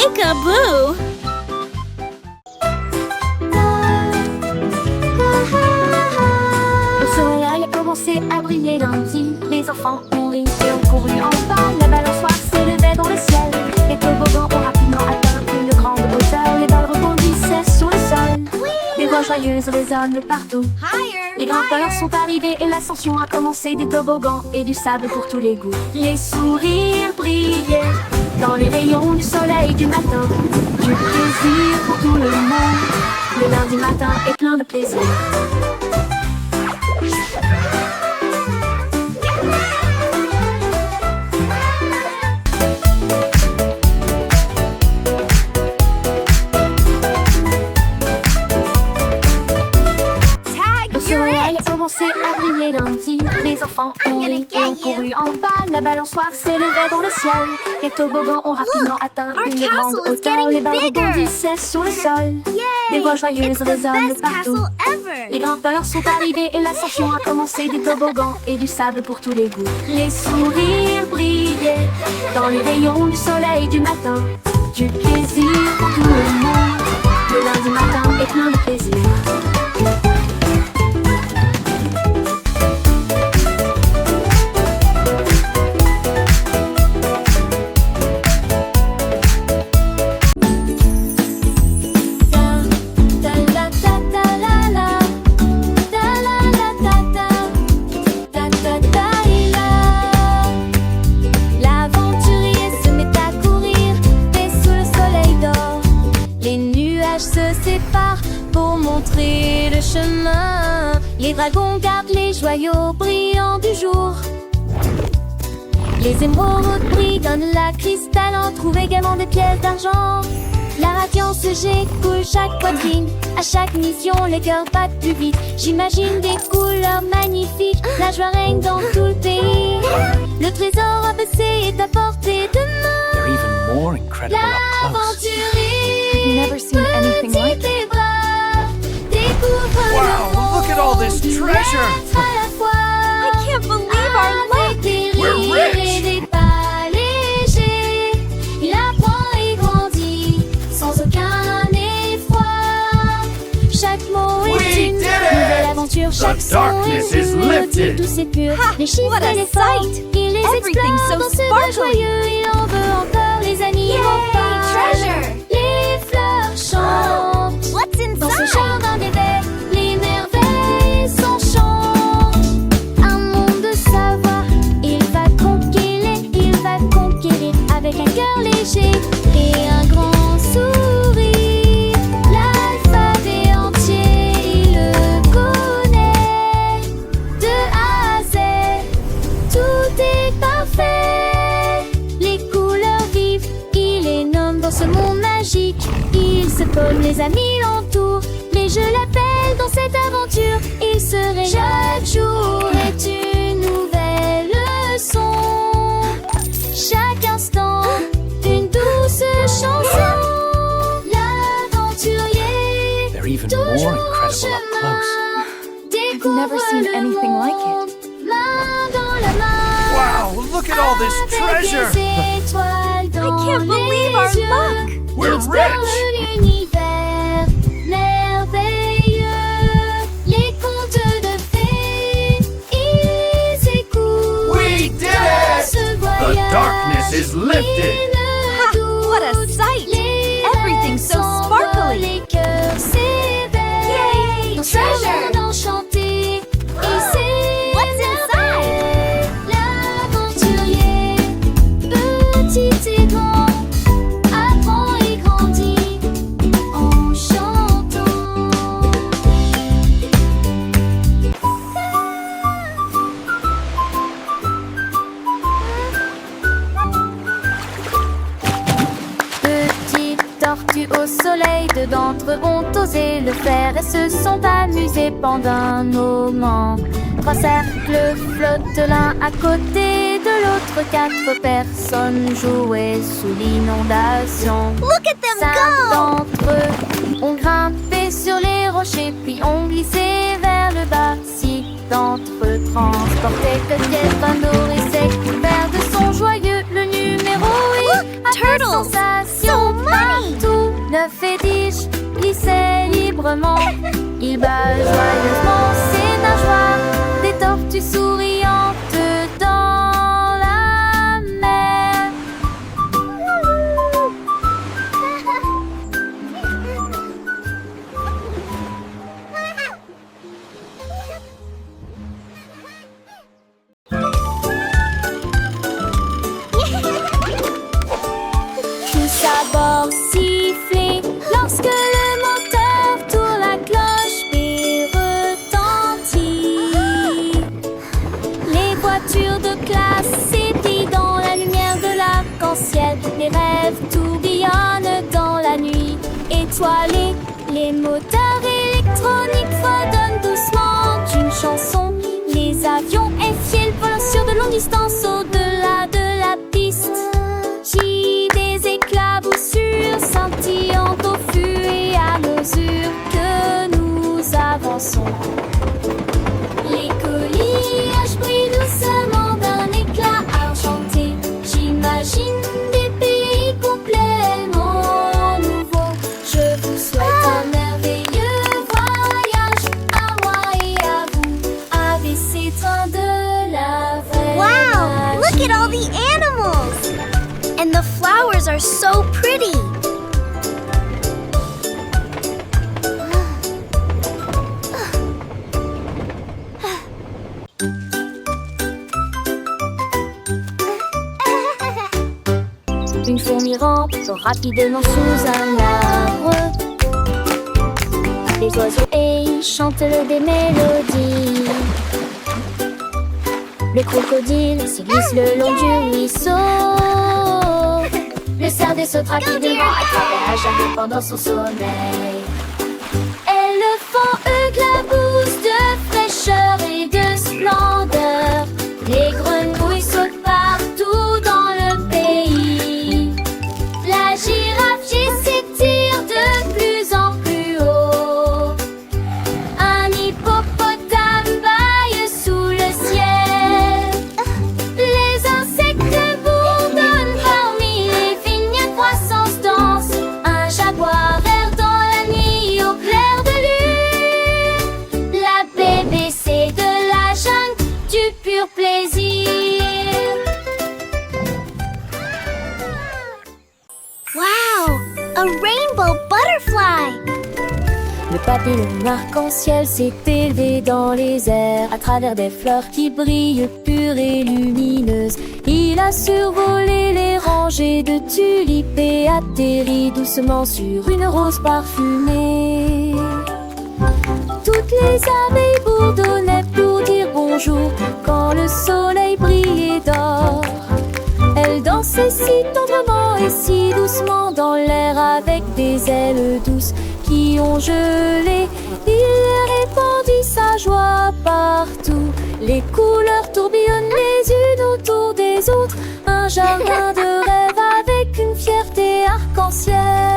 Peekaboo! Le soleil a commencé à briller lundi. Les enfants ont ri et ont couru en bas. La balançoire s'élevait dans le ciel. Les toboggans ont rapidement atteint une grande hauteur. Les balles rebondissaient sur le sol. Des voix joyeuses résonnent partout. Les grimpeurs sont arrivés et l'ascension a commencé. Des toboggans et du sable pour tous les goûts. Les sourires brillaient dans les rayons du soleil du matin. Du plaisir pour tout le monde. Le lundi matin est plein de plaisir. Le soleil a commencé à briller lundi. Les enfants ont ri et ont couru en bas. La balançoire s'élevait dans le ciel. Les toboggans ont rapidement atteint une grande hauteur. Les balles rebondissaient sur le sol. Des voix joyeuses résonnent partout. Les grimpeurs sont arrivés et l'ascension a commencé. Des toboggans et du sable pour tous les goûts. Les sourires brillaient dans les rayons du soleil du matin. Du plaisir pour tout le monde. Le lundi matin est plein de plaisir. Le chemin, les dragons gardent les joyaux brillants du jour. Les émeraudes brillent d'un lac cristalin. Trouve également des pièces d'argent. La radiance j'écoule chaque poitrine. À chaque mission, les cœurs battent plus vite. J'imagine des couleurs magnifiques. La joie règne dans tout le pays. Le trésor abaissé est à portée de main. They're even more incredible up close. L'aventurier, Never seen anything like it. petit bras, découvre Wow, look at all this treasure! I can't believe our luck! We're rich! Il apprend et grandit sans aucun effroi. Chaque mot We est une did it! nouvelle aventure. Chaque son darkness est is une lifted. douce et pure. Les chiffres what a et les formes, sight! il les Everything's explore so dans ce bal sparkly. joyeux. Il en veut encore, les amis vont pas. treasure! Les fleurs chantent What's dans ce inside? jardin d'éveil. Les merveilles s'enchantent. Un monde de savoir. Il va conquérir avec un cœur léger et un grand sourire. L'alphabet entier, il le connaît. De A à Z, tout est parfait. Les couleurs vives, il les nomme dans ce monde magique. Il se pose, les amis l'entourent. Mais je l'appelle dans cette aventure. Il se réveille. Chaque jour est une nouvelle leçon. Chaque instant, une douce chanson. L'aventurier, They're even toujours more en incredible up close. découvre never seen le anything like it. monde, main dans la main. Wow, look at all this Avec treasure! les étoiles dans I can't believe our les yeux. luck! We're Explore rich! l'univers merveilleux. Les contes de fées, ils s'écoutent. We did it! Ce The voyage, darkness is lifted! ils ne What a doutent. sight! Les Everything's so rêves s'envolent, sparkly. les cœurs s'éveillent. Yay, Dans ce treasure. monde enchanté, il s'éveille. What's inside? L'aventurier, petit et grand, apprend et grandit en chantant. Petite tortue au soleil, deux d'entre eux ont osé le faire et se sont amusés pendant un moment. Trois cercles flottent l'un à côté de l'autre, quatre personnes jouaient sous l'inondation. Look at them Cinq go! d'entre eux ont grimpé sur les rochers, puis ont glissé vers le bas. Six d'entre eux transportaient que quelqu'un nourrissait, couvert de son joyeux, le numéro 8. Look, turtles! Sensation So Le fétiche glissait librement. Il bat joyeusement ses nageoires. Des tortues souriantes dans la mer. Tous à bord siffler lorsque le moteur tourne, la cloche et retentit. Les voitures de classe s'étillent dans la lumière de l'arc-en-ciel. Les rêves tourbillonnent dans la nuit étoilée. Les moteurs électroniques fredonnent doucement d'une chanson. Les avions effiés volent sur de longues distances au-delà de la piste. J'ai des éclaboussures scintillant au fur et à mesure que nous avançons. Les coquillages brillent doucement d'un éclat argenté. J'imagine des pays complètement nouveaux. Je vous souhaite un merveilleux voyage à moi et à vous. ABC train de la vraie Wow! Look at all the animals! And the flowers are so pretty! Une fourmi rampe rapidement sous un arbre. Les oiseaux chantent des mélodies. Le crocodile se glisse le long du ruisseau. Le cerf saute rapidement à travers la jungle pendant son sommeil. Éléphant éclabousse de fraîcheur et de splendeur. Les grenouilles sautent partout dans le pays. La girafe s'étire de plus en plus haut. Un hippopotame bâille sous le ciel. Les insectes bourdonnent parmi les vignes, croissance danse. Un jaguar erre dans la nuit au clair de lune. La BBC de la jungle, du pur plaisir. Wow! A rainbow butterfly! Le papillon arc-en-ciel s'est élevé dans les airs à travers des fleurs qui brillent pures et lumineuses. Il a survolé les rangées de tulipes et atterri doucement sur une rose parfumée. Toutes les abeilles bourdonnaient pour dire bonjour quand le soleil brillait d'or. Elles dansaient si tendrement et si doucement dans l'air avec des ailes douces qui ont gelé. Il répandit sa joie partout. Les couleurs tourbillonnent les unes autour des autres. Un jardin de rêve avec une fierté arc-en-ciel.